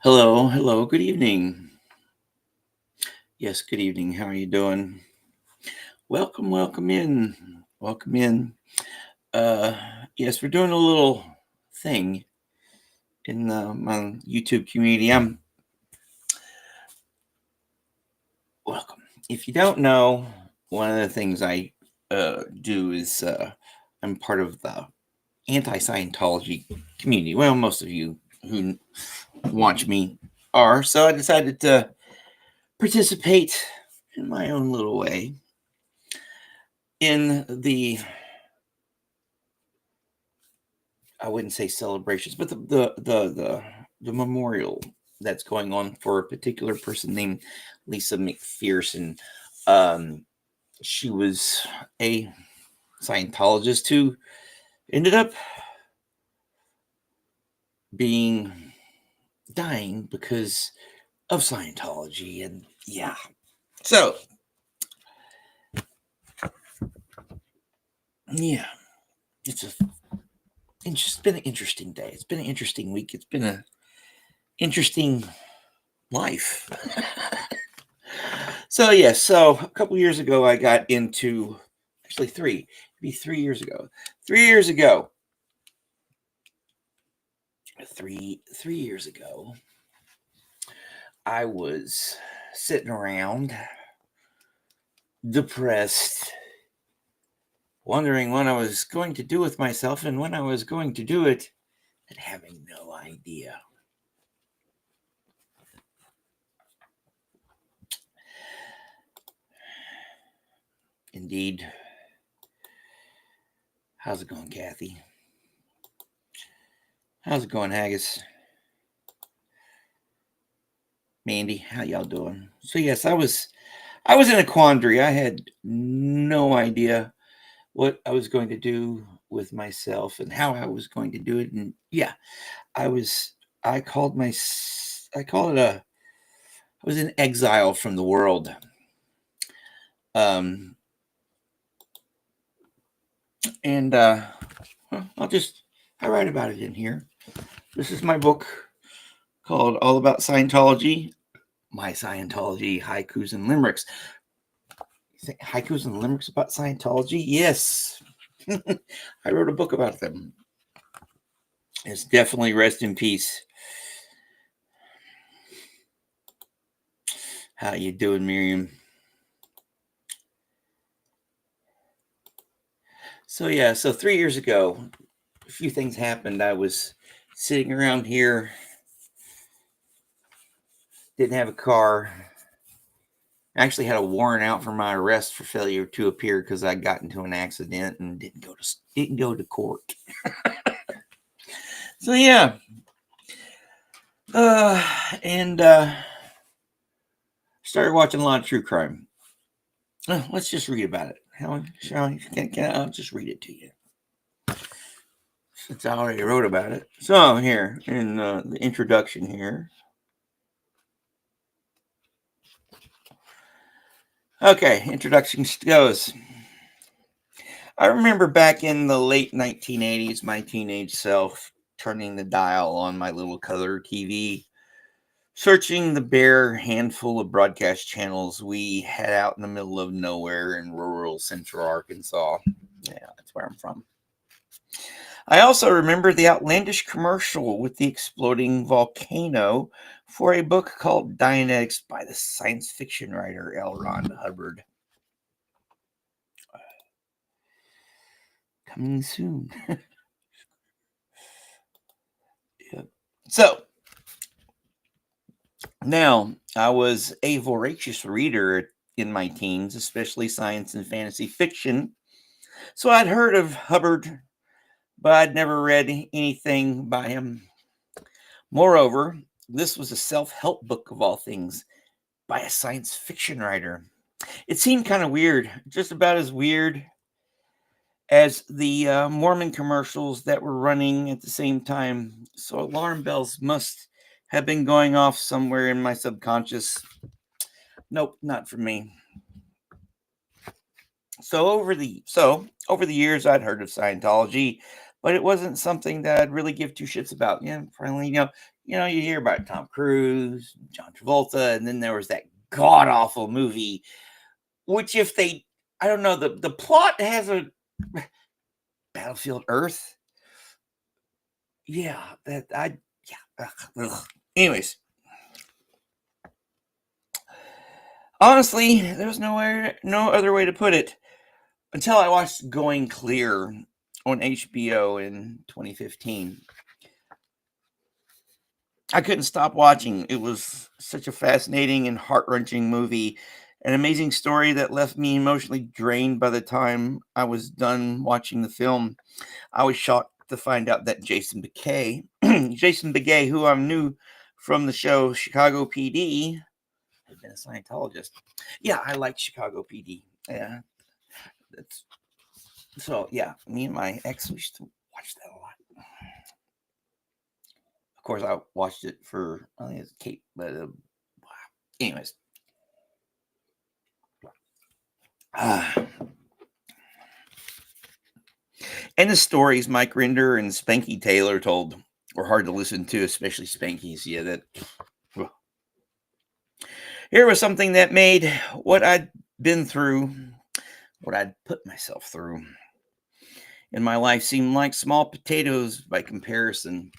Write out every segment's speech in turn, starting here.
Hello, hello, good evening. Yes, good evening. How are you doing? Welcome, welcome in. Welcome in. Uh yes, we're doing a little thing in my YouTube community. I'm welcome. If you don't know, one of the things I do is I'm part of the anti-Scientology community. Well, most of you who watch me are, so I decided to participate in my own little way in the I wouldn't say celebrations, but the memorial that's going on for a particular person named Lisa McPherson. Um, she was a Scientologist who ended up being dying because of Scientology, and yeah. So yeah, it's been an interesting day. It's been an interesting week. It's been an interesting life. So a couple years ago, I got into actually maybe 3 years ago. 3 years ago, 3 years ago, I was sitting around, depressed, wondering what I was going to do with myself and when I was going to do it, and having no idea. Indeed. How's it going, Kathy? How's it going, Haggis? Mandy, how y'all doing? So yes, I was in a quandary. I had no idea what I was going to do with myself and how I was going to do it. And yeah, I was I called my I call it I was in exile from the world. Um and well, I write about it in here. This is my book called All About Scientology, My Scientology Haikus and Limericks. You think haikus and limericks about Scientology? Yes. I wrote a book about them. It's definitely rest in peace. How you doing, Miriam? So 3 years ago, a few things happened. I was sitting around here, didn't have a car. Actually had a warrant out for my arrest for failure to appear because I got into an accident and didn't go to court. So yeah, and started watching a lot of true crime. Let's just read about it. I'll just read it to you since I already wrote about it. So here in the introduction here. Okay, introduction goes. I remember back in the late 1980s, my teenage self turning the dial on my little color TV, searching the bare handful of broadcast channels we had out in the middle of nowhere in rural central Arkansas. Yeah, that's where I'm from. I also remember the outlandish commercial with the exploding volcano for a book called Dianetics by the science fiction writer L. Ron Hubbard. Coming soon. Yep. So, now, I was a voracious reader in my teens, especially science and fantasy fiction. So I'd heard of Hubbard, but I'd never read anything by him. Moreover, this was a self help book of all things by a science fiction writer. It seemed kind of weird, just about as weird as the Mormon commercials that were running at the same time. So alarm bells must have been going off somewhere in my subconscious. Nope, not for me. So over the years, I'd heard of Scientology, but it wasn't something that I'd really give two shits about. Yeah, finally, You hear about Tom Cruise, John Travolta, and then there was that god awful movie, which I don't know, the plot has a Battlefield Earth. Yeah, ugh. Anyways, honestly, there's no other way to put it until I watched Going Clear on HBO in 2015. I couldn't stop watching. It was such a fascinating and heart-wrenching movie, an amazing story that left me emotionally drained by the time I was done watching the film. I was shocked to find out that Jason Begay, who I knew from the show Chicago PD, had been a Scientologist. Yeah, I like Chicago PD. Yeah, that's so. Yeah, me and my ex we used to watch that a lot. Of course, I watched it for I think it's Kate, but anyways. And the stories Mike Rinder and Spanky Taylor told were hard to listen to, especially Spanky's. Yeah, that. Here was something that made what I'd been through, what I'd put myself through in my life seem like small potatoes by comparison.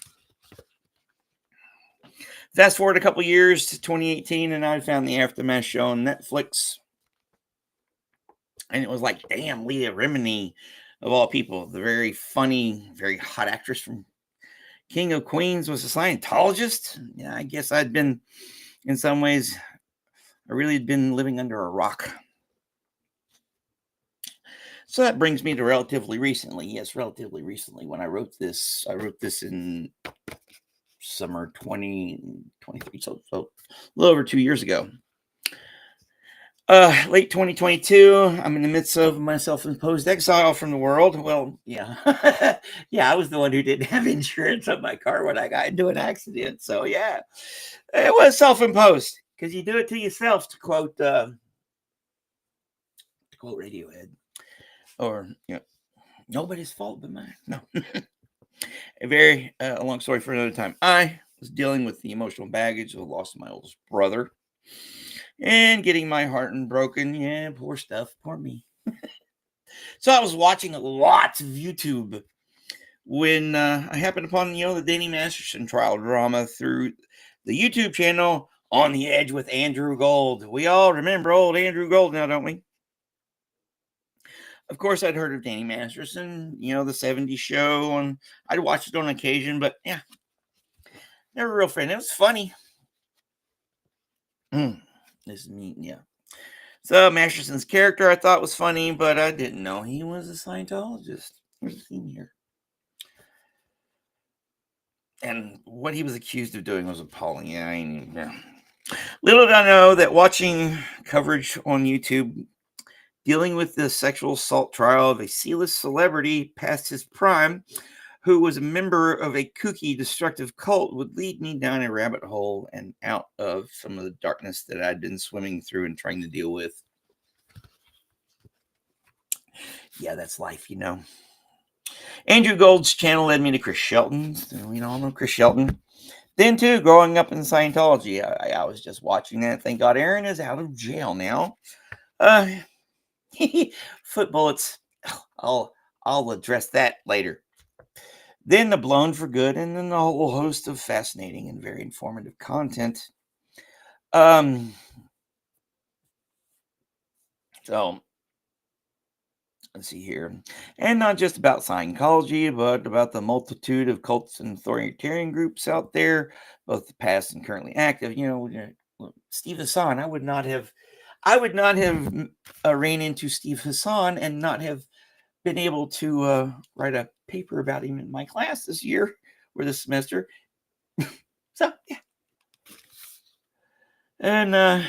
Fast forward a couple years to 2018, and I found the Aftermath show on Netflix. And it was like, damn, Leah Remini, of all people, the very funny, very hot actress from King of Queens, was a Scientologist. Yeah, I guess I'd been, in some ways, I really had been living under a rock. So that brings me to relatively recently. Yes, relatively recently. When I wrote this in summer 2023, so a little over 2 years ago. Late 2022, I'm in the midst of my self-imposed exile from the world. Well, yeah. Yeah, I was the one who didn't have insurance on my car when I got into an accident. So yeah, it was self-imposed because you do it to yourself, to quote Radiohead. Or, nobody's fault but mine. No. A long story for another time. I was dealing with the emotional baggage of the loss of my oldest brother and getting my heart broken. Yeah, poor stuff. Poor me. So I was watching lots of YouTube when I happened upon, the Danny Masterson trial drama through the YouTube channel On the Edge with Andrew Gold. We all remember old Andrew Gold now, don't we? Of course, I'd heard of Danny Masterson, the 70s show, and I'd watch it on occasion, but yeah, never a real fan. It was funny. This is me, yeah. So Masterson's character I thought was funny, but I didn't know he was a Scientologist. There's a theme here. And what he was accused of doing was appalling. Yeah. Little did I know that watching coverage on YouTube dealing with the sexual assault trial of a C-list celebrity past his prime, who was a member of a kooky, destructive cult, would lead me down a rabbit hole and out of some of the darkness that I'd been swimming through and trying to deal with. Yeah, that's life, Andrew Gold's channel led me to Chris Shelton. We all know Chris Shelton. Then, too, growing up in Scientology, I was just watching that. Thank God Aaron is out of jail now. Foot bullets. I'll address that later. Then the Blown for Good, and then a whole host of fascinating and very informative content. So let's see here. And not just about Scientology, but about the multitude of cults and authoritarian groups out there, both the past and currently active. Steve Hassan, I would not have ran into Steve Hassan and not have been able to write a paper about him in my class this year or this semester. So, yeah. And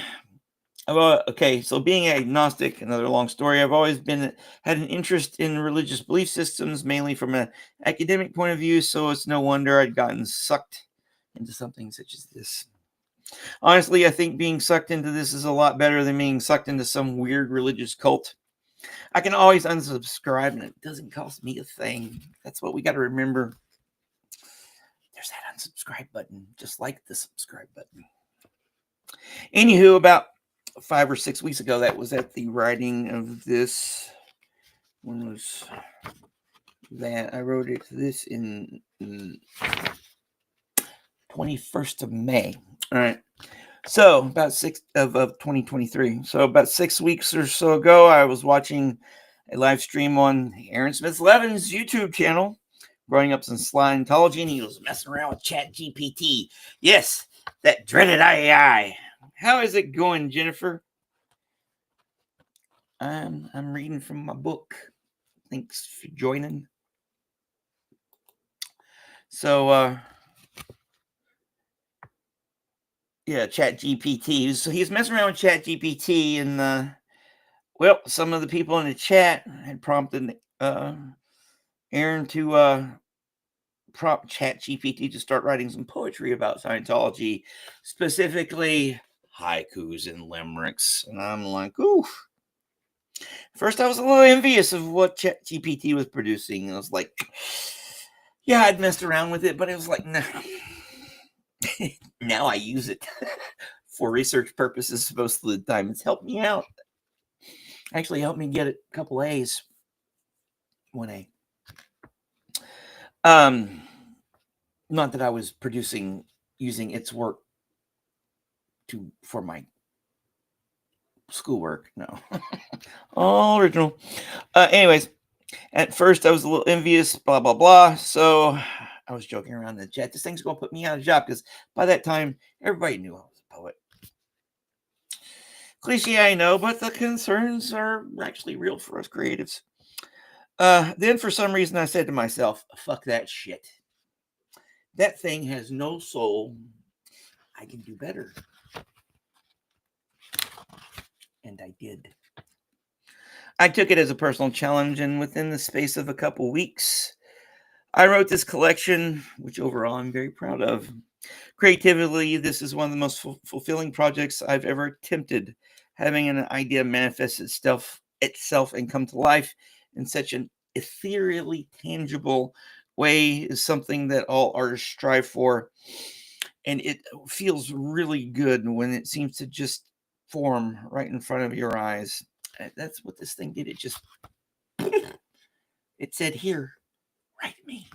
so being agnostic, another long story, I've always had an interest in religious belief systems, mainly from an academic point of view, so it's no wonder I'd gotten sucked into something such as this. Honestly, I think being sucked into this is a lot better than being sucked into some weird religious cult. I can always unsubscribe, and it doesn't cost me a thing. That's what we got to remember. there's that unsubscribe button. Just like the subscribe button. Anywho, about 5 or 6 weeks ago, that was at the writing of this. When was that? I wrote this in 21st of May. All right. So about 6 of 2023. So about 6 weeks or so ago, I was watching a live stream on Aaron Smith Levin's YouTube channel, growing up in Scientology, and he was messing around with ChatGPT. Yes, that dreaded AI. How is it going, Jennifer? I'm reading from my book. Thanks for joining. So yeah, ChatGPT. So he's messing around with ChatGPT, and well, some of the people in the chat had prompted Aaron to prompt ChatGPT to start writing some poetry about Scientology, specifically haikus and limericks. And I'm like, ooh. First, I was a little envious of what ChatGPT was producing. I was like, yeah, I'd messed around with it, but it was like, no. Now I use it for research purposes most of the time. It's helped me out. Actually helped me get a couple A's. 1A. Not that I was using its work for my schoolwork. No. All original. Anyways, at first I was a little envious, blah, blah, blah. So I was joking around in the chat. This thing's going to put me out of a job, because by that time, everybody knew I was a poet. Cliche, I know, but the concerns are actually real for us creatives. Then for some reason I said to myself, fuck that shit. That thing has no soul. I can do better. And I did. I took it as a personal challenge, and within the space of a couple weeks, I wrote this collection, which overall I'm very proud of. Creatively, this is one of the most fulfilling projects I've ever attempted. Having an idea manifest itself and come to life in such an ethereally tangible way is something that all artists strive for. And it feels really good when it seems to just form right in front of your eyes. That's what this thing did. It just, it said, here, write me.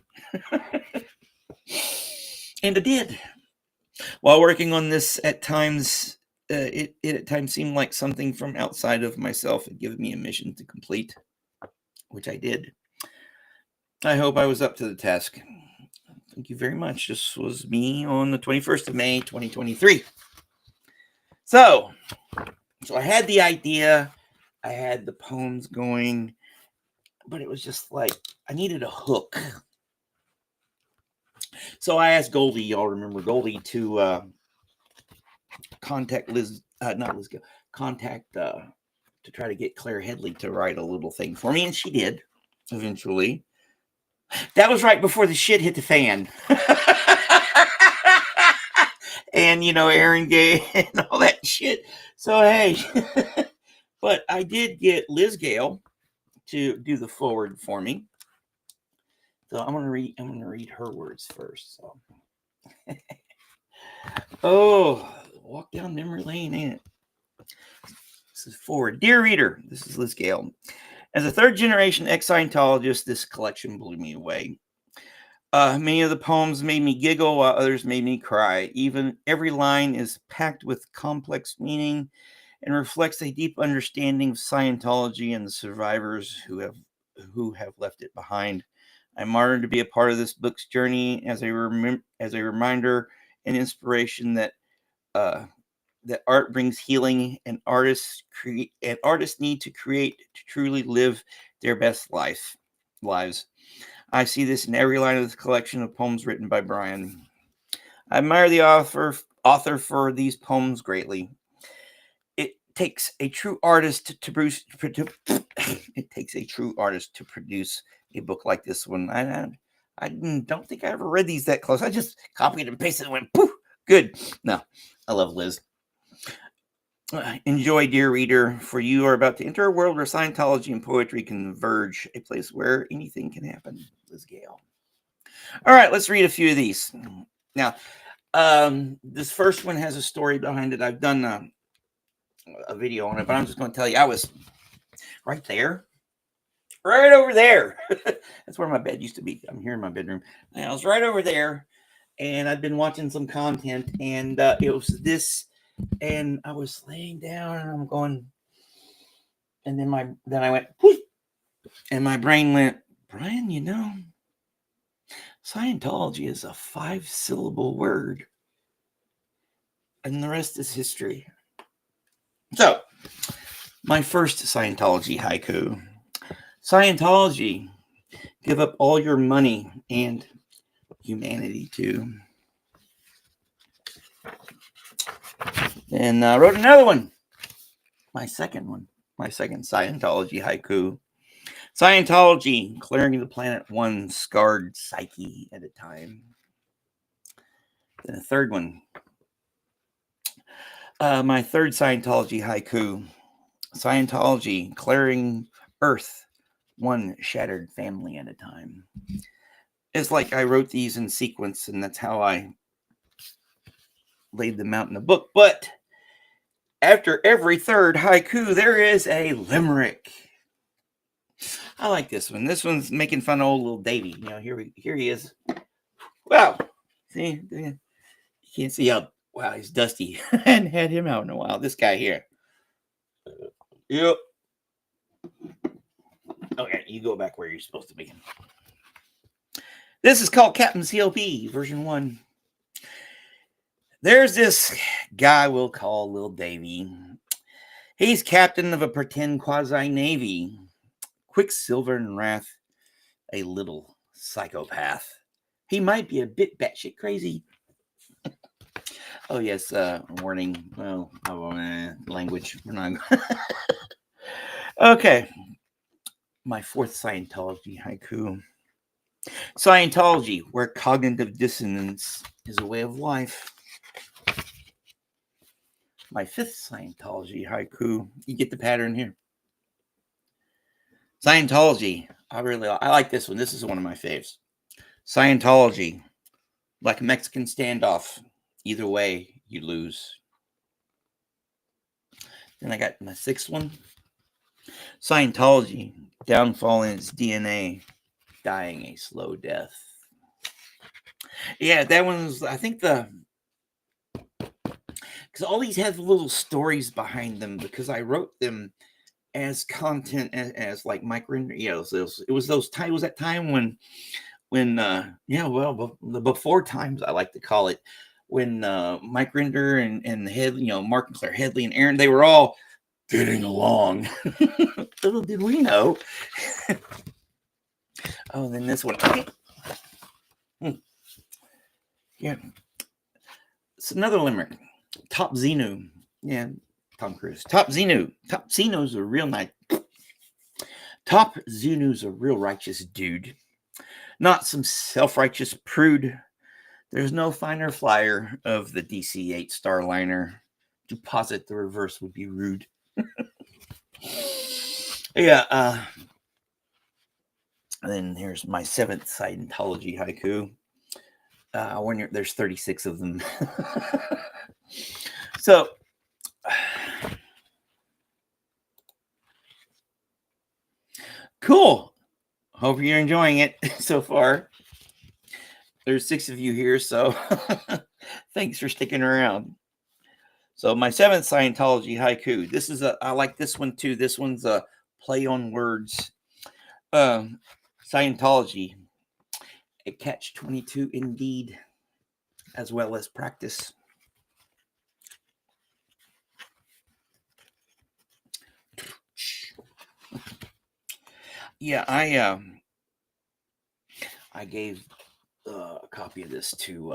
And it did. While working on this, at times, it at times seemed like something from outside of myself had given me a mission to complete, which I did. I hope I was up to the task. Thank you very much. This was me on the 21st of May, 2023. So I had the idea, I had the poems going, but it was just like, I needed a hook. So I asked Goldie, y'all remember Goldie, to contact Liz, not Liz, contact to try to get Claire Headley to write a little thing for me, and she did eventually. That was right before the shit hit the fan. And, Aaron Gay and all that shit. So, hey. But I did get Liz Gale to do the forward for me. So I'm gonna read her words first. So oh, walk down memory lane, ain't it? This is forward. Dear reader, this is Liz Gale. As a third generation ex-Scientologist, this collection blew me away. Many of the poems made me giggle, while others made me cry. Even every line is packed with complex meaning and reflects a deep understanding of Scientology and the survivors who have left it behind. I'm honored to be a part of this book's journey as a reminder and inspiration that that art brings healing, and artists need to create to truly live their best lives. I see this in every line of this collection of poems written by Brian. I admire the author for these poems greatly. It takes a true artist to produce. It takes a true artist to produce a book like this one. I don't think I ever read these that close. I just copied and pasted and went poof. Good. No, I love Liz. Enjoy, dear reader, for you are about to enter a world where Scientology and poetry converge, a place where anything can happen. Liz Gale. All right, let's read a few of these. Now, this first one has a story behind it. I've done a video on it, but I'm just going to tell you, I was right there, right over there. That's where my bed used to be. I'm here in my bedroom. And I was right over there, and I'd been watching some content, and it was this, and I was laying down, and I'm going, and then I went, whoosh, and my brain went, Brian, Scientology is a 5-syllable word, and the rest is history. So, my first Scientology haiku. Scientology, give up all your money and humanity too. And I wrote another one. My second Scientology haiku. Scientology, clearing the planet one scarred psyche at a time. Then a third one. My third Scientology haiku. Scientology, clearing Earth one shattered family at a time. It's like I wrote these in sequence, and that's how I laid them out in the book. But after every third haiku, there is a limerick. I like this one. This one's making fun of old little Davy. Here he is. Wow. See, you can't see how, wow, he's dusty. I hadn't had him out in a while. This guy here. Yep. Okay, you go back where you're supposed to be. This is called Captain CLP, version 1. There's this guy we'll call Little Davy. He's captain of a pretend quasi-navy. Quicksilver and wrath, a little psychopath. He might be a bit batshit crazy. Oh, yes, warning. Well, language. We're not. Okay. My fourth Scientology haiku. Scientology, where cognitive dissonance is a way of life. My fifth Scientology haiku. You get the pattern here. Scientology. I like this one. This is one of my faves. Scientology, like a Mexican standoff. Either way, you lose. Then I got my sixth one. Scientology, downfall in its DNA, dying a slow death. Yeah, that one's, I think because all these have little stories behind them, because I wrote them as content, as like micro, it was that time when the before times, I like to call it, when Mike Rinder and Head, Mark and Claire Headley and Aaron, they were all getting along. Little did we know. Oh, then this one. Yeah. It's another limerick. Top Xenu. Yeah, Tom Cruise. Top Xenu. Top Xenu's a real nice. Top Xenu's a real righteous dude. Not some self-righteous prude. There's no finer flyer of the DC-8 Starliner. To posit the reverse would be rude. Yeah. Then here's my seventh Scientology haiku. There's 36 of them. So, cool. Hope you're enjoying it so far. There's 6 of you here, so thanks for sticking around. So my seventh Scientology haiku. I like this one too. This one's a play on words. Scientology, a catch-22 indeed, as well as practice. Yeah, I gave a copy of this to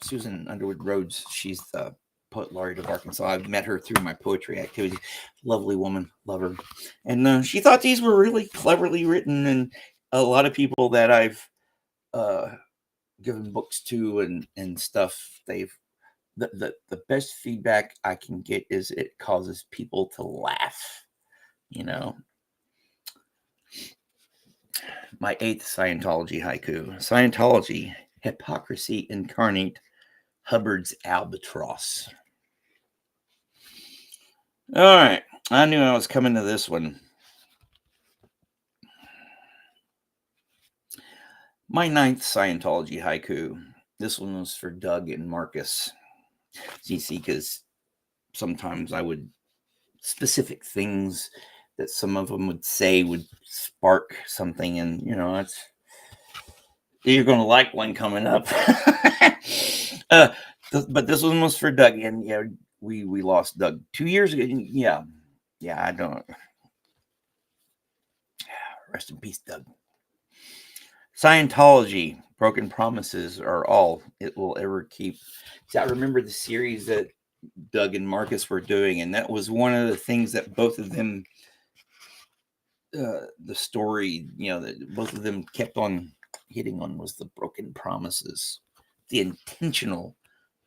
Susan Underwood Rhodes. She's the poet laureate of Arkansas. I've met her through my poetry activity. Lovely woman, love her. And she thought these were really cleverly written, and a lot of people that I've given books to and stuff, the best feedback I can get is it causes people to laugh, My 8th Scientology haiku. Scientology, hypocrisy incarnate, Hubbard's albatross. All right. I knew I was coming to this one. My 9th Scientology haiku. This one was for Doug and Marcus. You see, because sometimes I would specific things that some of them would say would spark something, and it's you're going to like one coming up. But this one was for Doug, and we lost Doug 2 years ago. Yeah, I don't. Rest in peace, Doug. Scientology, broken promises are all it will ever keep. See, I remember the series that Doug and Marcus were doing, and that was one of the things that both of them, the story, that both of them kept on hitting on was the broken promises, the intentional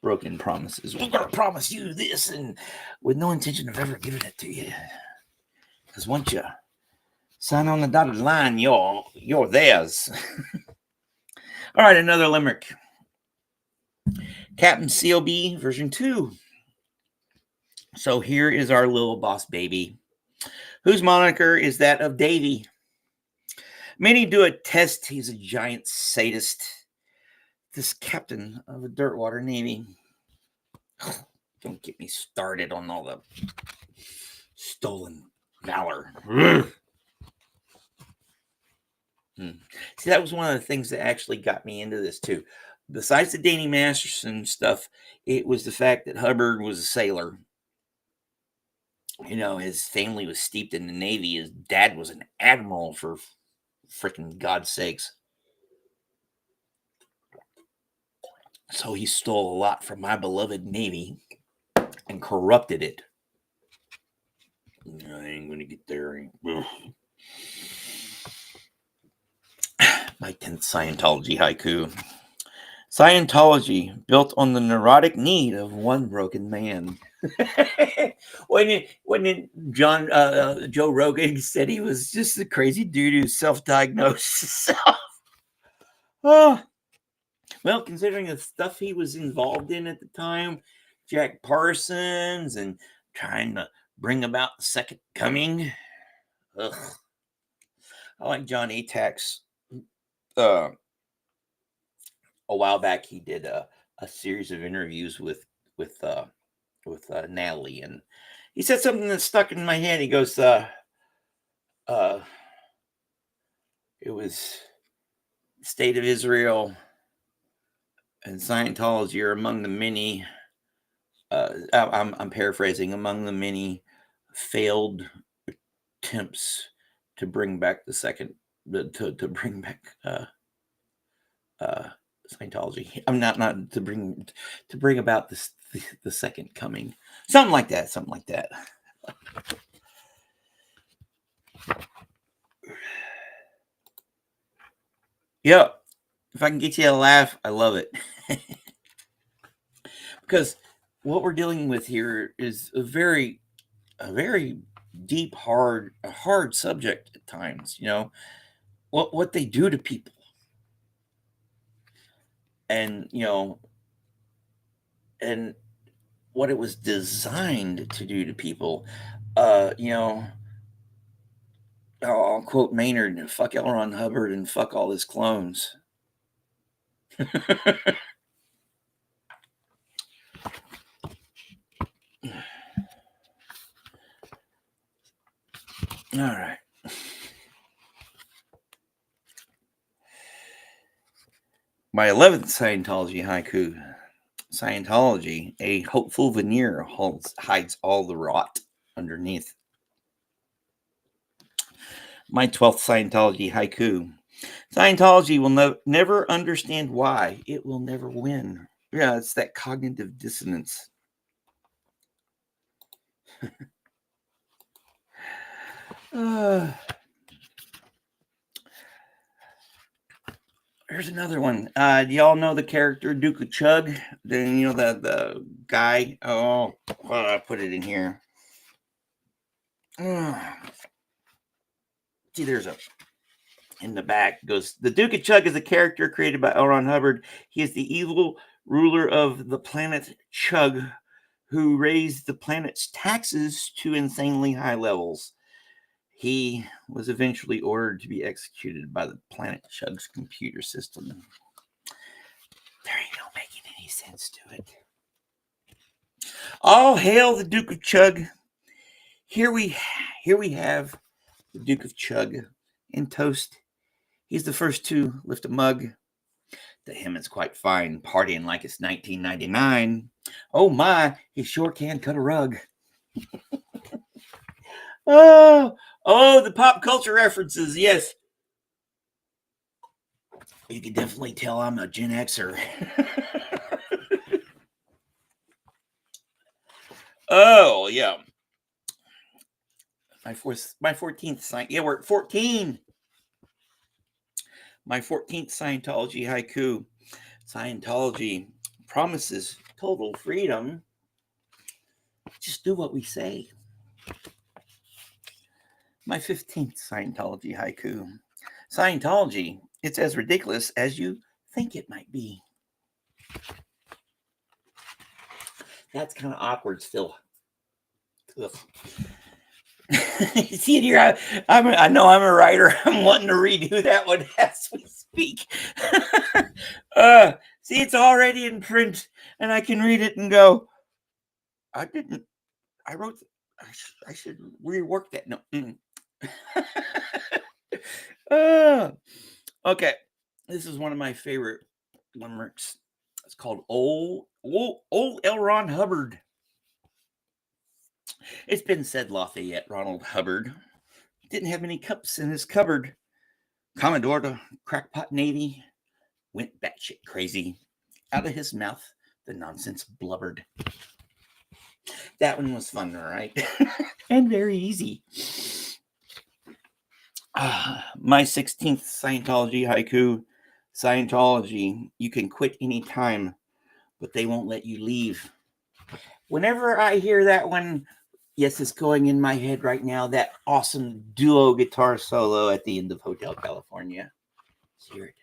broken promises. We're going to promise you this, and with no intention of ever giving it to you. Because once you sign on the dotted line, you're theirs. All right, another limerick. Captain CLB version 2. So here is our little boss baby, whose moniker is that of Davy. Many do attest he's a giant sadist, this captain of the Dirtwater Navy. Don't get me started on all the stolen valor. See, that was one of the things that actually got me into this too. Besides the Danny Masterson stuff, it was the fact that Hubbard was a sailor. His family was steeped in the Navy. His dad was an admiral, for freaking God's sakes. So he stole a lot from my beloved Navy and corrupted it. I ain't going to get there. My 10th Scientology haiku. Scientology, built on the neurotic need of one broken man. when Joe Rogan said he was just a crazy dude who self-diagnosed himself. Oh, well, considering the stuff he was involved in at the time, Jack Parsons and trying to bring about the second coming. Ugh. I like John Atack's. A while back, he did a series of interviews with Natalie, and he said something that stuck in my head. He goes, it was State of Israel and Scientology are among the many. I'm paraphrasing, among the many failed attempts to bring back the second, to bring back Scientology. I'm not to bring about this the second coming. Something like that. Yep. If I can get you to laugh, I love it. Because what we're dealing with here is a very deep, hard subject at times. What they do to people, and and what it was designed to do to people. I'll quote Maynard: "Fuck L. Ron Hubbard and fuck all his clones." All right. My 11th Scientology haiku. Scientology, a hopeful veneer hides all the rot underneath. My 12th Scientology haiku. Scientology will never understand why. It will never win. Yeah, it's that cognitive dissonance. Here's another one. Do y'all know the character Duke of Chug? Then the guy. Oh, I put it in here. See, there's a in the back goes, the Duke of Chug is a character created by L. Ron Hubbard. He is the evil ruler of the planet Chug, who raised the planet's taxes to insanely high levels. He was eventually ordered to be executed by the planet Chug's computer system. There ain't no making any sense to it. All hail the Duke of Chug. Here we have the Duke of Chug in toast. He's the first to lift a mug. To him, it's quite fine, partying like it's 1999. Oh my, he sure can cut a rug. Oh, the pop culture references, yes. You can definitely tell I'm a Gen Xer. Oh, yeah. My 14th sign. Yeah, we're at 14. My 14th Scientology haiku. Scientology promises total freedom. Just do what we say. My 15th Scientology haiku. Scientology, it's as ridiculous as you think it might be. That's kind of awkward still. See it here. I know I'm a writer. I'm wanting to redo that one as we speak. See, it's already in print, and I can read it and go, I wrote, I should rework that. No. Okay. This is one of my favorite limericks. It's called Old L. Ron Hubbard. It's been said Lafayette Ronald Hubbard didn't have any cups in his cupboard. Commodore to crackpot Navy went batshit crazy. Out of his mouth, the nonsense blubbered. That one was fun, right? And very easy. My 16th Scientology haiku. Scientology, you can quit anytime, but they won't let you leave. Whenever I hear that one, yes, it's going in my head right now, that awesome duo guitar solo at the end of Hotel California. Let's hear it.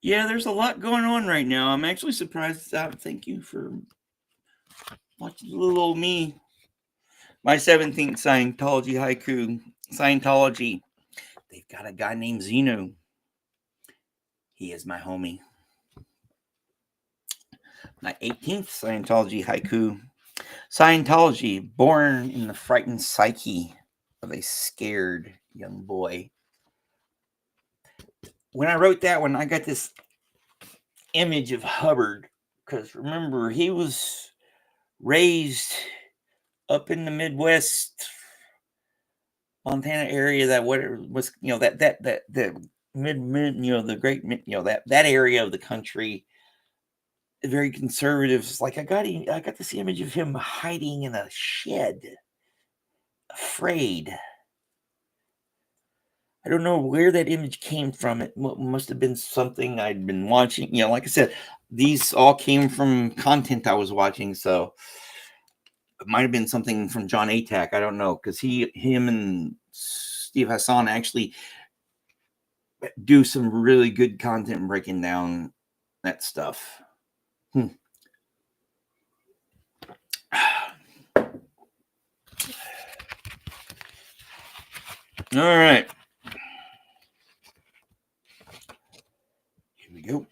Yeah, there's a lot going on right now. I'm actually surprised it's out. Thank you for watching little old me. My 17th Scientology haiku. Scientology. They've got a guy named Zeno. He is my homie. My 18th Scientology haiku. Scientology, born in the frightened psyche of a scared young boy. When I wrote that one, I got this image of Hubbard, because remember, he was raised up in the Midwest, Montana area, that what was, that the mid, the great, that area of the country, very conservative. It's like I got this image of him hiding in a shed, afraid. I don't know where that image came from. It must have been something I'd been watching. Like I said, these all came from content I was watching, so it might have been something from John Atack. I don't know, because him and Steve Hassan actually do some really good content breaking down that stuff. All right. Here we go.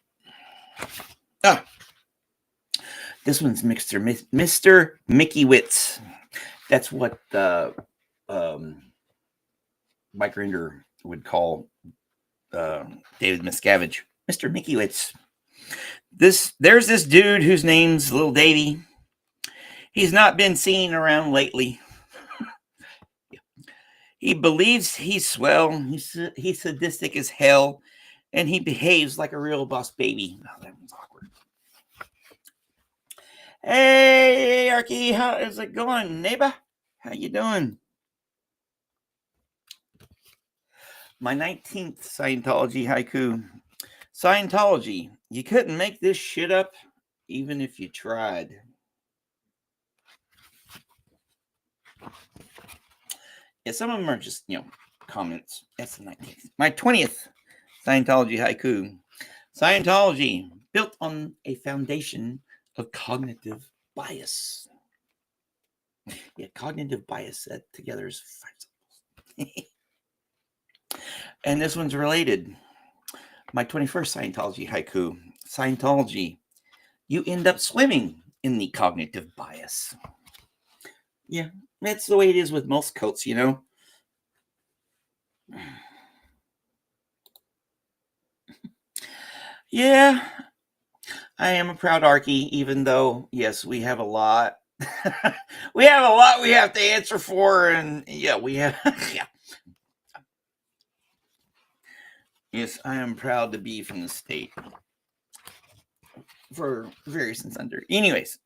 This one's Mr. Mickey Witz. That's what Mike Rinder would call David Miscavige. Mr. Mickey Witz. There's this dude whose name's Little Davy. He's not been seen around lately. He believes he's swell. He's sadistic as hell, and he behaves like a real boss baby. Oh, that one's awkward. Hey, Arky, how is it going, neighbor? How you doing? My 19th Scientology haiku. Scientology, you couldn't make this shit up. even if you tried. Yeah, some of them are just, comments. That's the 19th. My 20th Scientology haiku. Scientology, built on a foundation of cognitive bias. Yeah, cognitive bias, that together is 5 syllables. And this one's related. My 21st Scientology haiku. Scientology, you end up swimming in the cognitive bias. Yeah, that's the way it is with most cults, Yeah, I am a proud Archie, even though, yes, we have a lot. We have a lot we have to answer for, and yeah, we have. Yeah. Yes, I am proud to be from the state for various and sundry. Anyways,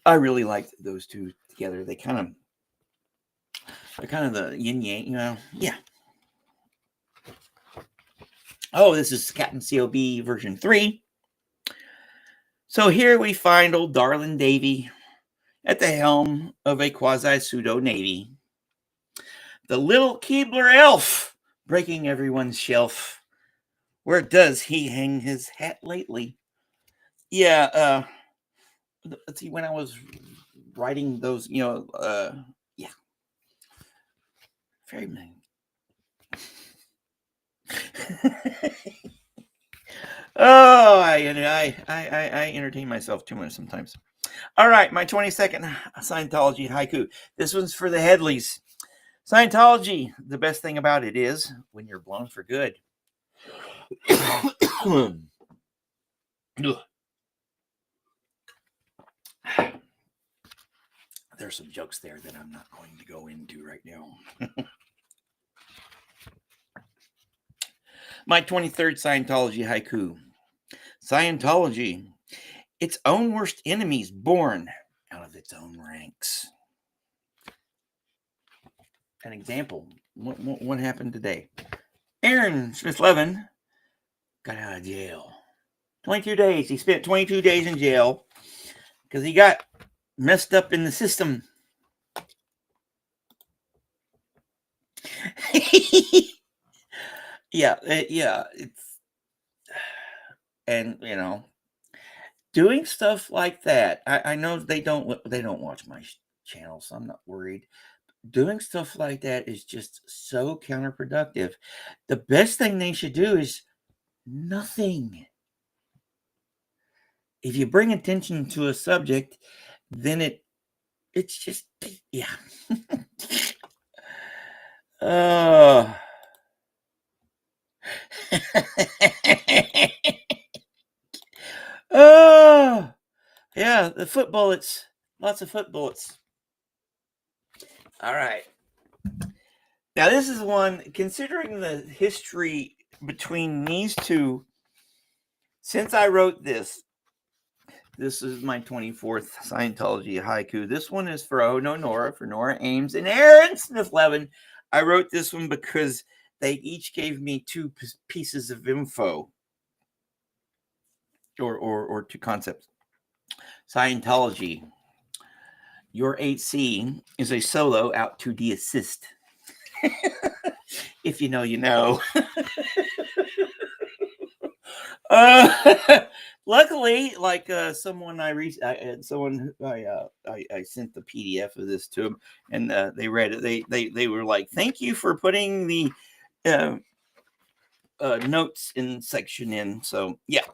I really liked those two together. They're kind of the yin yang, Yeah. Oh, this is Captain COB version 3. So here we find old darling Davy at the helm of a quasi-pseudo navy. The little Keebler elf breaking everyone's shelf. Where does he hang his hat lately? Yeah, let's see, when I was writing those, yeah. Very many. Oh, I entertain myself too much sometimes. All right, my 22nd Scientology haiku. This one's for the Headleys. Scientology, the best thing about it is when you're blown for good. There's some jokes there that I'm not going to go into right now. My 23rd Scientology haiku. Scientology, its own worst enemies born out of its own ranks. An example. What happened today? Aaron Smith-Levin got out of jail. 22 days. He spent 22 days in jail because he got messed up in the system. Yeah, it's, and doing stuff like that. I know they don't watch my channel, so I'm not worried. Doing stuff like that is just so counterproductive. The best thing they should do is nothing. If you bring attention to a subject, then it's just, yeah. Oh, yeah, the foot bullets. Lots of foot bullets. All right. Now, this is one, considering the history between these two, since I wrote this is my 24th Scientology haiku. This one is for Nora, for Nora Ames and Aaron Smith-Levin. I wrote this one because they each gave me two pieces of info or two concepts. Scientology. Your 8C is a solo out to de-assist. If you know, you know. Luckily, like someone I sent the PDF of this to them, and they read it. They were like, "Thank you for putting the notes in section in." So yeah.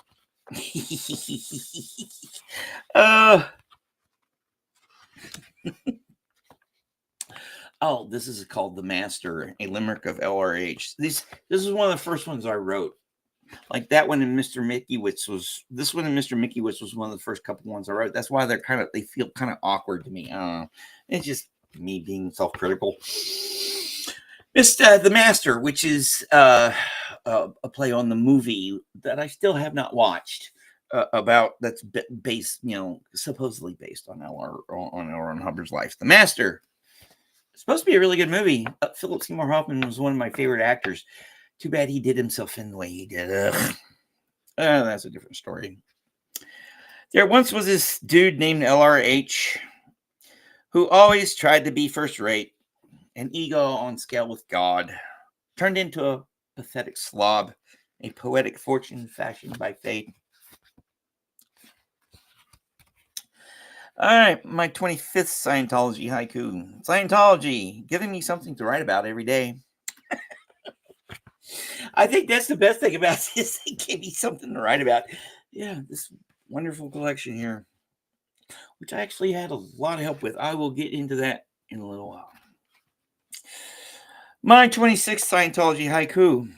Oh, this is called The Master, a limerick of LRH. This is one of the first ones I wrote. Like that one in Mr. Mickiewicz was. This one in Mr. Mickiewicz was one of the first couple ones I wrote. That's why they feel kind of awkward to me. I don't know. It's just me being self-critical. The Master, which is a play on the movie that I still have not watched. About that's based, supposedly based on L. Ron Hubbard's life. The Master. It's supposed to be a really good movie. Philip Seymour Hoffman was one of my favorite actors. Too bad he did himself in the way he did. That's a different story. There once was this dude named LRH who always tried to be first rate, an ego on scale with God, turned into a pathetic slob, a poetic fortune fashioned by fate. All right, my 25th Scientology haiku. Scientology, giving me something to write about every day. I think that's the best thing about this. They give me something to write about. Yeah, this wonderful collection here, which I actually had a lot of help with. I will get into that in a little while. My 26th Scientology haiku.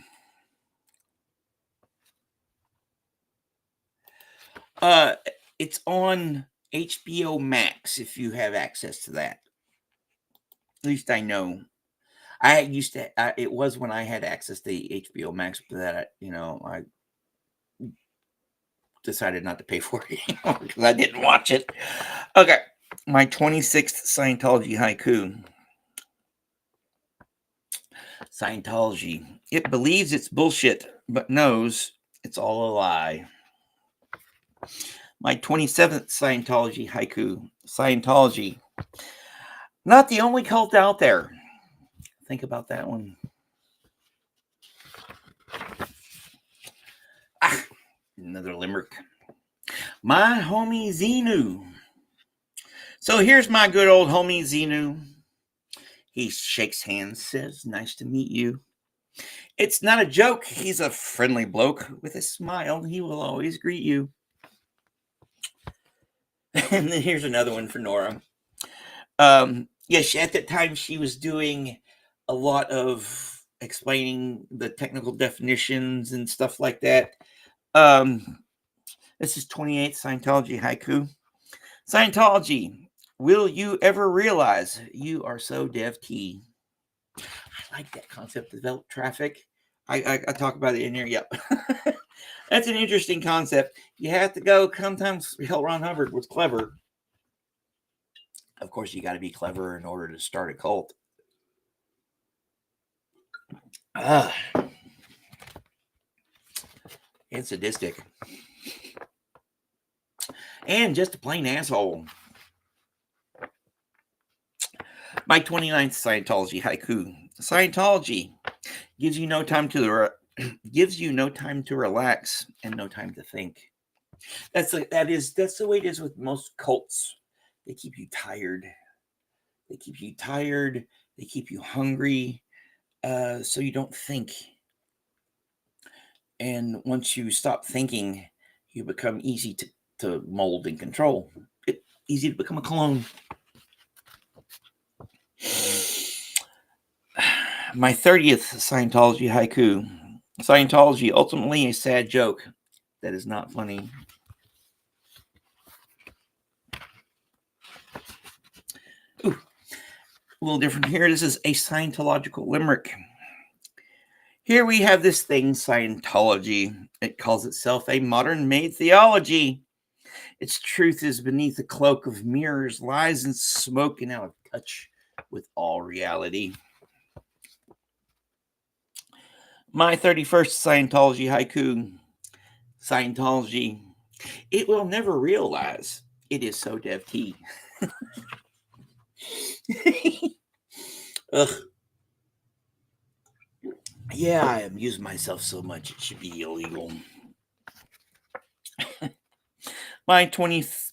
It's on HBO Max if you have access to that. At least I know. I used to. It was when I had access to HBO Max, but that I decided not to pay for it anymore because I didn't watch it. Okay, my 26th Scientology haiku. Scientology. It believes it's bullshit, but knows it's all a lie. My 27th Scientology haiku. Scientology. Not the only cult out there. Think about that one. Another limerick. My homie Xenu. So here's my good old homie Xenu. He shakes hands, says, "Nice to meet you." It's not a joke. He's a friendly bloke with a smile. He will always greet you. And then here's another one for Nora. Yes, at that time she was doing a lot of explaining the technical definitions and stuff like that. This is 28th Scientology haiku. Scientology, will you ever realize you are so dev T? I like that concept, develop traffic. I talk about it in here. Yep. That's an interesting concept. You have to go. Sometimes L. Ron Hubbard was clever. Of course, you got to be clever in order to start a cult. And sadistic. And just a plain asshole. My 29th Scientology haiku. Scientology gives you no time to relax and no time to think. That's the way it is with most cults. They keep you tired. They keep you hungry, so you don't think. And once you stop thinking, you become easy to mold and control. It's easy to become a clone. My 30th Scientology haiku. Scientology, ultimately a sad joke that is not funny. Ooh, a little different here. This is a Scientological limerick. Here we have this thing, Scientology. It calls itself a modern-made theology. Its truth is beneath a cloak of mirrors, lies, and smoke, and out of touch with all reality. My 31st Scientology haiku. Scientology. It will never realize it is so dev T. Ugh. Yeah, I amuse myself so much it should be illegal. My 32nd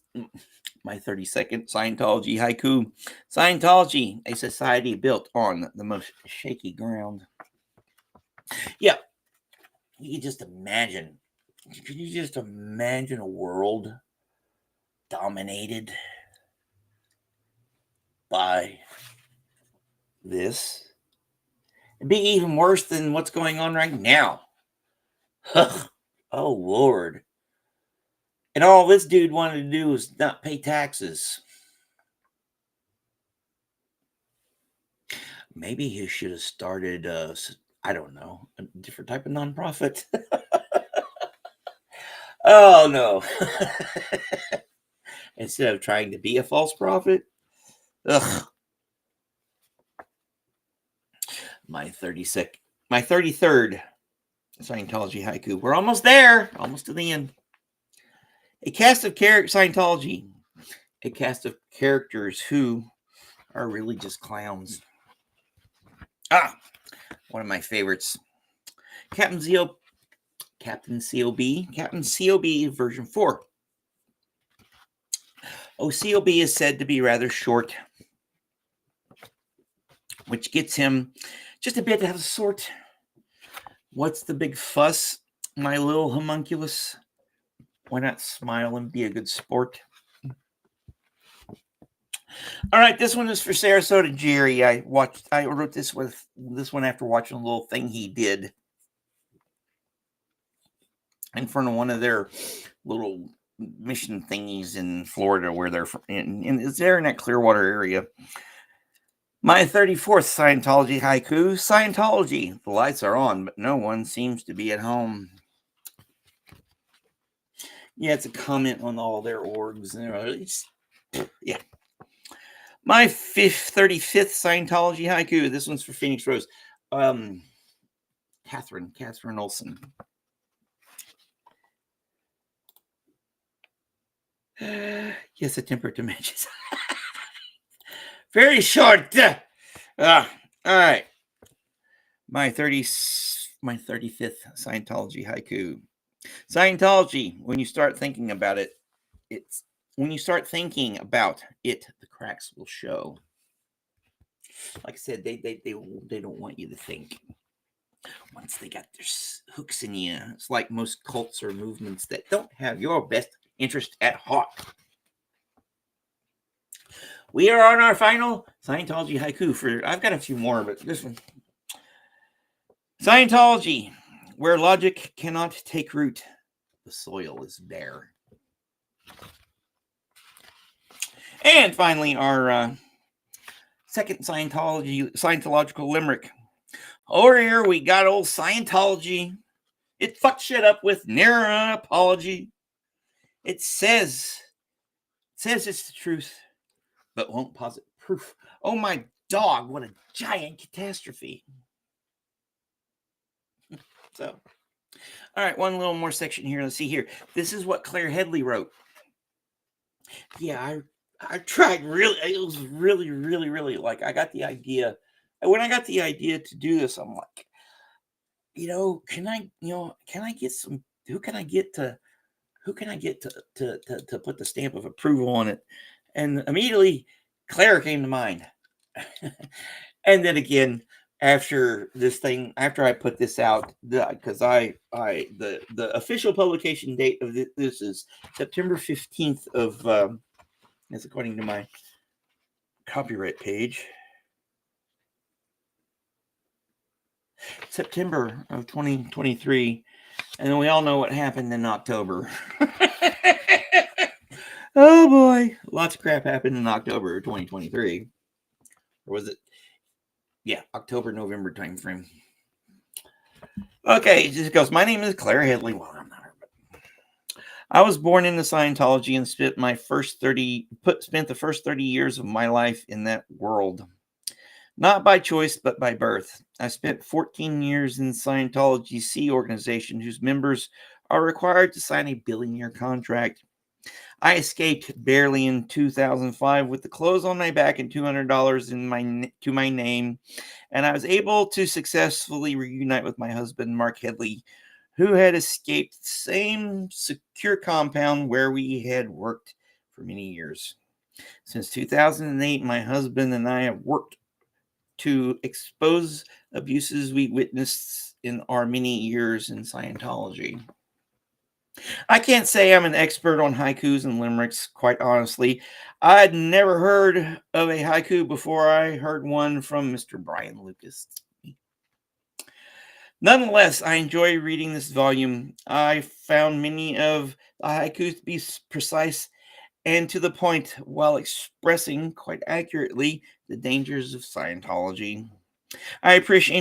Scientology haiku. Scientology, a society built on the most shaky ground. Yeah, you can just imagine. Can you just imagine a world dominated by this? It'd be even worse than what's going on right now. Oh, Lord. And all this dude wanted to do was not pay taxes. Maybe he should have started, I don't know, a different type of nonprofit. Oh, no. Instead of trying to be a false prophet. Ugh. My 33rd Scientology haiku. We're almost there. Almost to the end. A cast of Scientology, a cast of characters who are really just clowns. One of my favorites. Captain COB version 4. COB is said to be rather short, which gets him just a bit out of sort. What's the big fuss, my little homunculus? Why not smile and be a good sport? All right, this one is for Sarasota Jerry. I wrote this one after watching a little thing he did in front of one of their little mission thingies in Florida, where they're from, and it's there in that Clearwater area. My 34th Scientology haiku. Scientology, the lights are on, but no one seems to be at home. Yeah, it's a comment on all their orgs. Yeah. My 35th Scientology haiku. This one's for Phoenix Rose. Catherine Olson. Yes, a temper to matches. Very short. All right. My 35th Scientology haiku. Scientology, when you start thinking about it, the cracks will show. Like I said, they don't want you to think. Once they got their hooks in you, it's like most cults or movements that don't have your best interest at heart. We are on our final Scientology haiku. I've got a few more, but this one. Scientology, where logic cannot take root, the soil is bare. And finally, our second Scientological limerick. Over here, we got old Scientology. It fucked shit up with near an apology. It says it's the truth, but won't posit proof. Oh my dog, what a giant catastrophe. So, all right, one little more section here. Let's see here. This is what Claire Headley wrote. Yeah, I tried really. It was really, really, really like I got the idea. When I got the idea to do this, I'm like, can I get some? Who can I get to put the stamp of approval on it? And immediately, Claire came to mind. And then again, after I put this out, because the official publication date of this is September 15th of, as according to my copyright page, September of 2023, and then we all know what happened in October. Oh boy, lots of crap happened in October of 2023. Or was it? Yeah, October-November time frame. Okay, it just goes. My name is Claire Headley. Well, I'm not her, but I was born into Scientology and spent the first 30 years of my life in that world. Not by choice, but by birth. I spent 14 years in Scientology C organization, whose members are required to sign a billion-year contract. I escaped barely in 2005 with the clothes on my back and $200 to my name, and I was able to successfully reunite with my husband, Mark Headley, who had escaped the same secure compound where we had worked for many years. Since 2008, my husband and I have worked to expose abuses we witnessed in our many years in Scientology. I can't say I'm an expert on haikus and limericks, quite honestly. I'd never heard of a haiku before I heard one from Mr. Brian Lucas. Nonetheless, I enjoy reading this volume. I found many of the haikus to be precise and to the point while expressing quite accurately the dangers of Scientology. I appreciate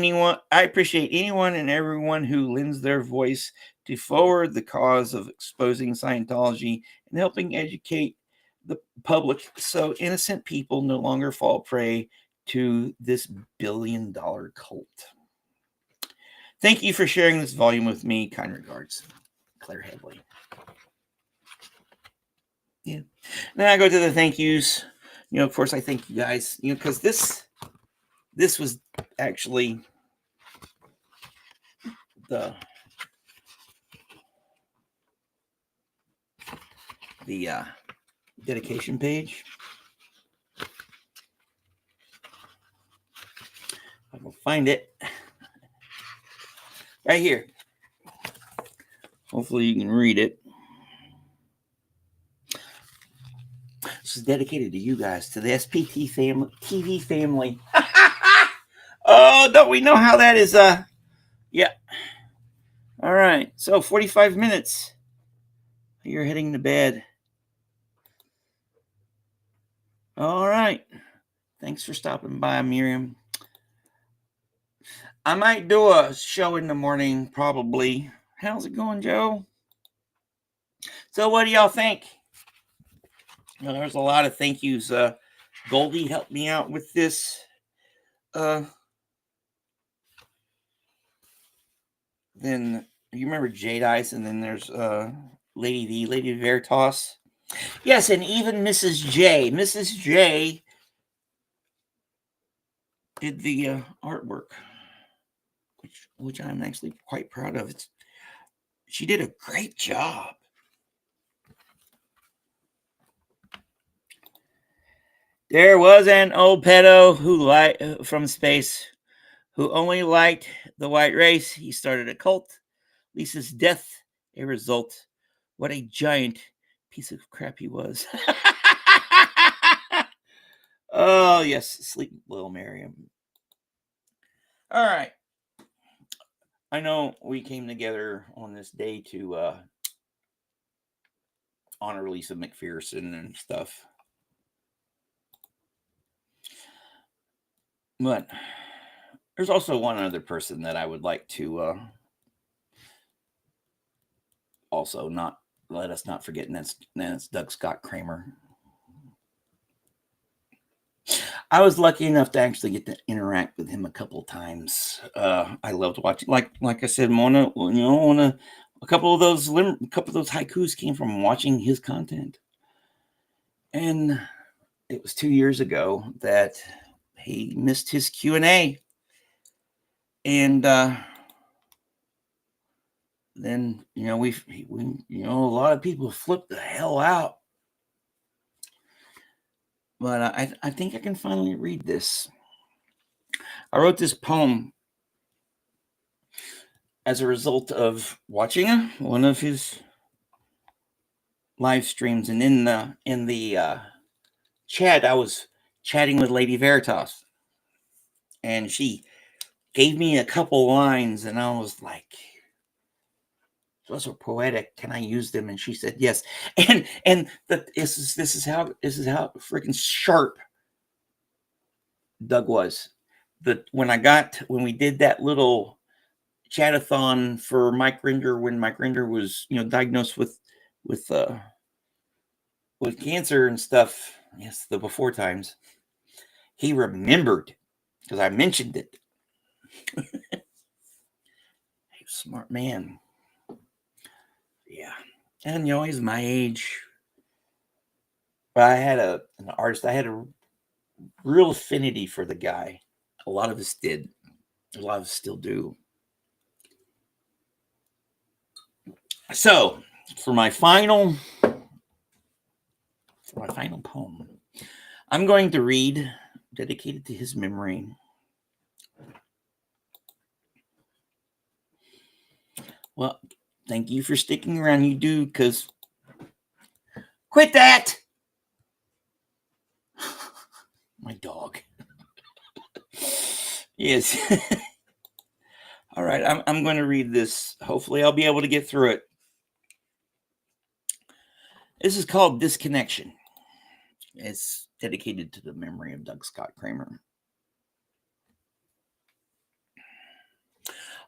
anyone and everyone who lends their voice to forward the cause of exposing Scientology and helping educate the public so innocent people no longer fall prey to this billion-dollar cult. Thank you for sharing this volume with me. Kind regards, Claire Headley. Yeah. Then I go to the thank yous. Of course, I thank you guys. Because this was actually the the dedication page. I will find it right here. Hopefully, you can read it. This is dedicated to you guys, to the SPT family, TV family. Oh, don't we know how that is? Yeah. All right. So 45 minutes. You're heading to bed. All right. Thanks for stopping by, Miriam. I might do a show in the morning, probably. How's it going, Joe? So what do y'all think? There's a lot of thank yous. Goldie helped me out with this. Then you remember Jade Ice, and then there's Lady Veritas. Yes, and even Mrs. J. Mrs. J did the artwork, which I'm actually quite proud of. She did a great job. There was an old pedo from space who only liked the white race. He started a cult. Lisa's death, a result. What a giant piece of crap he was. Oh, yes. Sleep, little Miriam. All right. I know we came together on this day to honor Lisa McPherson and stuff. But there's also one other person that I would like to also not let us not forget, and that's Doug Scott Kramer. I was lucky enough to actually get to interact with him a couple of times. I loved watching, like I said, a couple of those haikus came from watching his content, and it was 2 years ago that he missed his Q&A, and then we a lot of people flipped the hell out. But I think I can finally read this. I wrote this poem as a result of watching one of his live streams, and in the chat, I was chatting with Lady Veritas, and she gave me a couple lines, and I was like, "Those are poetic. Can I use them?" And she said yes. And this is how freaking sharp Doug was. When we did that little chatathon for Mike Rinder, when Mike Rinder was diagnosed with cancer and stuff, yes, the before times, he remembered because I mentioned it. He's a smart man. Yeah. And he's my age. But I had an artist, I had a real affinity for the guy. A lot of us did. A lot of us still do. So, for my final poem, I'm going to read, dedicated to his memory. Well, thank you for sticking around, you do, because quit that! My dog. Yes. All right, I'm going to read this. Hopefully, I'll be able to get through it. This is called Disconnection. It's dedicated to the memory of Doug Scott Kramer.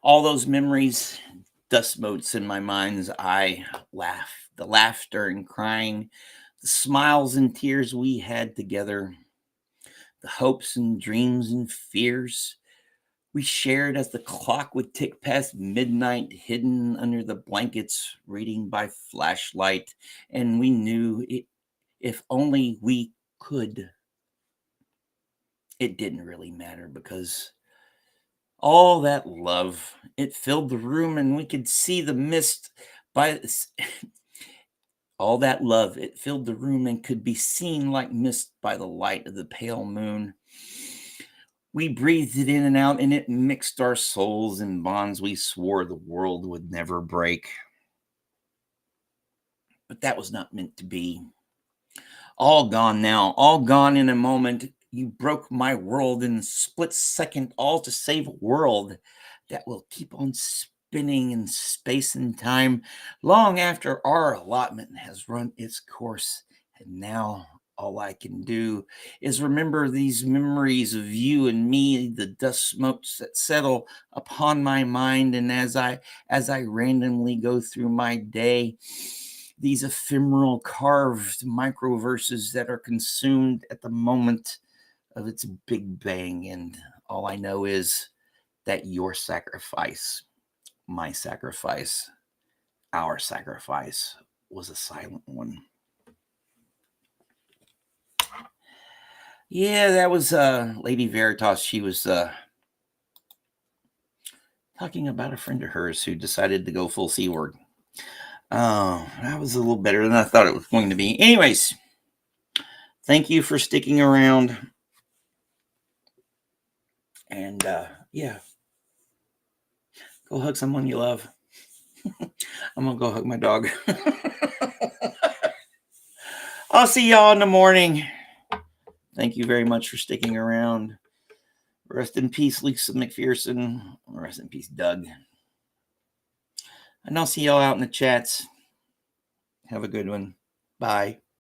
All those memories, dust motes in my mind's eye, the laughter and crying, the smiles and tears we had together, the hopes and dreams and fears we shared as the clock would tick past midnight, hidden under the blankets, reading by flashlight, and we knew If only we could. It didn't really matter because all that love, it filled the room and we could see the mist by all that love, it filled the room and could be seen like mist by the light of the pale moon. We breathed it in and out, and it mixed our souls in bonds we swore the world would never break. But that was not meant to be. All gone now, all gone in a moment. You broke my world in a split second, all to save a world that will keep on spinning in space and time long after our allotment has run its course. And now all I can do is remember these memories of you and me, the dust smokes that settle upon my mind, and as I randomly go through my day, these ephemeral carved microverses that are consumed at the moment of its big bang. And all I know is that your sacrifice, my sacrifice, our sacrifice was a silent one. Yeah, that was Lady Veritas. She was talking about a friend of hers who decided to go full C word. That was a little better than I thought it was going to be. Anyways, thank you for sticking around. And yeah, go hug someone you love. I'm going to go hug my dog. I'll see y'all in the morning. Thank you very much for sticking around. Rest in peace, Lisa McPherson. Rest in peace, Doug. And I'll see y'all out in the chats. Have a good one. Bye.